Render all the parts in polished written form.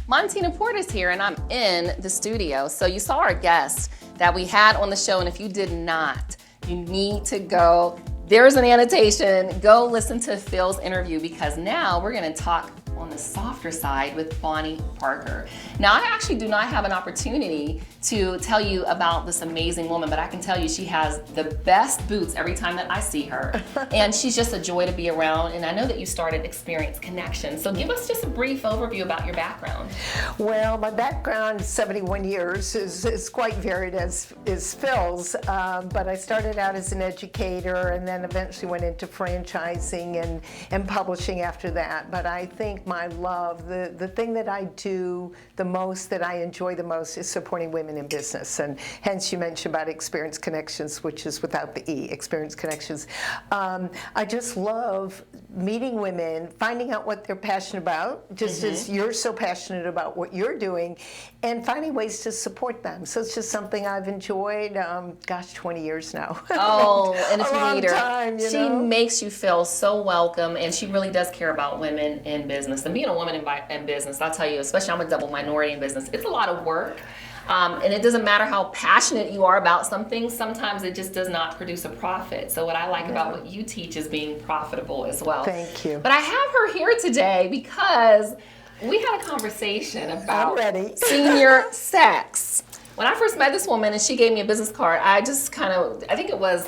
Montina Porter's here, and I'm in the studio. So you saw our guest that we had on the show, and if you did not, you need to go. There's an annotation. Go listen to Phil's interview, because now we're going to talk on the softer side with Bonnie Parker. Now, I actually do not have an opportunity to tell you about this amazing woman, but I can tell you she has the best boots every time that I see her. And she's just a joy to be around. And I know that you started Experience Connection. So give us just a brief overview about your background. Well, my background, 71 years, is quite varied as is Phil's. But I started out as an educator and then eventually went into franchising and publishing after that. But I think my love, the thing that I do the most, that I enjoy the most, is supporting women in business. And hence you mentioned about Experience Connections, which is without the E, Experience Connections. I just love meeting women, finding out what they're passionate about, just as you're so passionate about what you're doing, and finding ways to support them. So it's just something I've enjoyed, 20 years now. Oh, and if you meet her, time, she makes you feel so welcome, and she really does care about women in business. And being a woman in business, I'll tell you, especially I'm a double minority in business, it's a lot of work. And it doesn't matter how passionate you are about something, sometimes it just does not produce a profit. So what I like about what you teach is being profitable as well. Thank you. But I have her here today because we had a conversation about senior sex. When I first met this woman and she gave me a business card, I just I think it was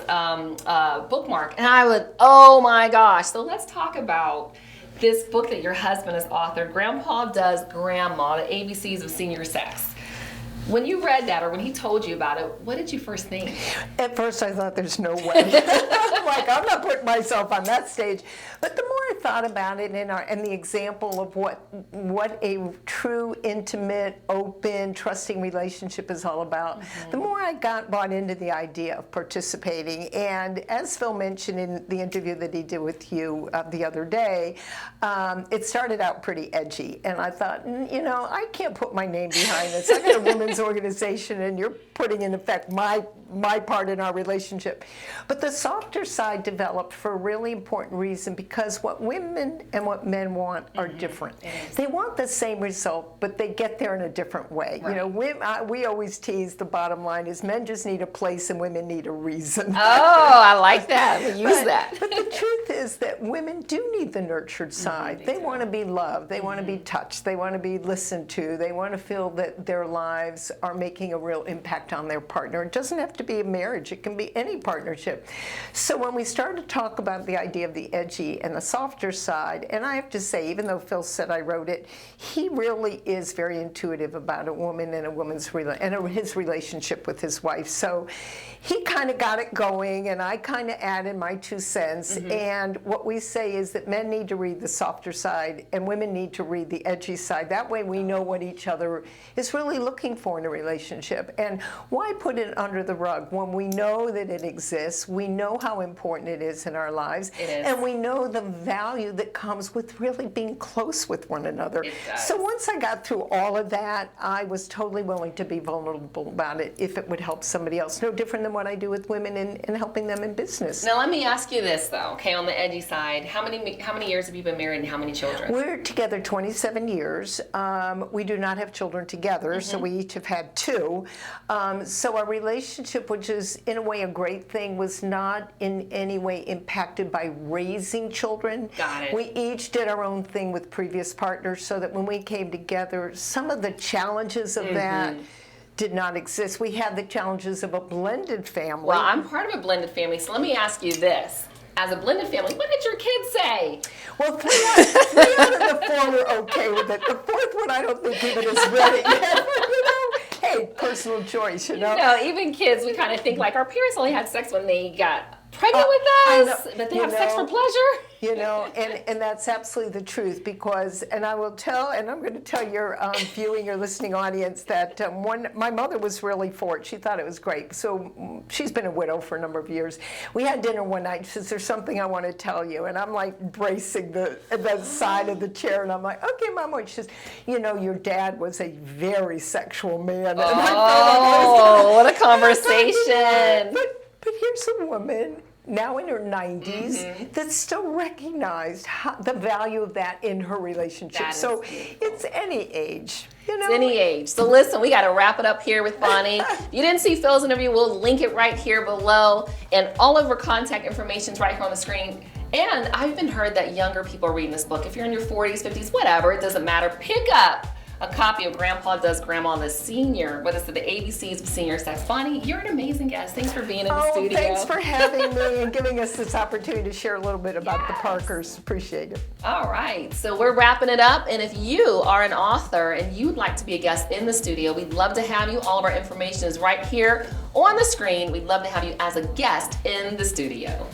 bookmark. And I would, oh my gosh. So let's talk about this book that your husband has authored, Grandpa Does Grandma, the ABCs of Senior Sex. When you read that, or when he told you about it, what did you first think? At first I thought there's no way. I'm like, I'm not putting myself on that stage. But the more I thought about it and the example of what a true, intimate, open, trusting relationship is all about, the more I got bought into the idea of participating. And as Phil mentioned in the interview that he did with you the other day, it started out pretty edgy. And I thought, I can't put my name behind this. I got a women's organization, and you're putting in effect my part in our relationship. But the softer side developed for a really important reason, because what women and what men want are different. They want the same result, but they get there in a different way. Right. We always tease, the bottom line is men just need a place and women need a reason. Oh, I like that. We use that. But the truth is that women do need the nurtured side. They want to be loved. They want to be touched. They want to be listened to. They want to feel that their lives are making a real impact on their partner. It doesn't have to be a marriage. It can be any partnership. So when we started to talk about the idea of the edgy and the softer side, and I have to say, even though Phil said I wrote it, he really is very intuitive about a woman and his relationship with his wife. So he kind of got it going, and I kind of added my 2 cents. And what we say is that men need to read the softer side and women need to read the edgy side. That way we know what each other is really looking for in a relationship. And why put it under the rug when we know that it exists? We know how important it is in our lives. And we know the value that comes with really being close with one another. So once I got through all of that, I was totally willing to be vulnerable about it if it would help somebody else. No different than what I do with women in helping them in business. Now let me ask you this though, okay, on the edgy side, how many years have you been married and how many children? We're together 27 years. We do not have children together, so we each have had 2. So our relationship, which is in a way a great thing, was not in any way impacted by raising children. Got it. We each did our own thing with previous partners, so that when we came together, some of the challenges of that did not exist. We had the challenges of a blended family. Well, I'm part of a blended family, so let me ask you this. As a blended family, what did your kids say? Well, 3 out of the 4 were okay with it. The 4th one, I don't think even is ready yet. Hey, personal choice, Even kids, we kind of think like our parents only had sex when they got pregnant with us, but they have sex for pleasure. And that's absolutely the truth, because, and I will tell, and I'm going to tell your your listening audience that my mother was really for it. She thought it was great. So she's been a widow for a number of years. We had dinner one night. She says, there's something I want to tell you. And I'm like bracing the side of the chair, and I'm like, okay, Mom. She says, your dad was a very sexual man. Oh, what a conversation. But here's a woman now in her 90s, that still recognized the value of that in her relationship. That is So beautiful. it's any age. You know? It's any age. So listen, we got to wrap it up here with Bonnie. If you didn't see Phil's interview, we'll link it right here below. And all of her contact information is right here on the screen. And I've been heard that younger people are reading this book. If you're in your 40s, 50s, whatever, it doesn't matter. Pick up a copy of Grandpa Does Grandma the Senior. What is it? The ABCs of Senior Sex. Bonnie, you're an amazing guest. Thanks for being in the studio. Thanks for having me and giving us this opportunity to share a little bit about the Parkers. Appreciate it. All right, so we're wrapping it up. And if you are an author and you'd like to be a guest in the studio, we'd love to have you. All of our information is right here on the screen. We'd love to have you as a guest in the studio.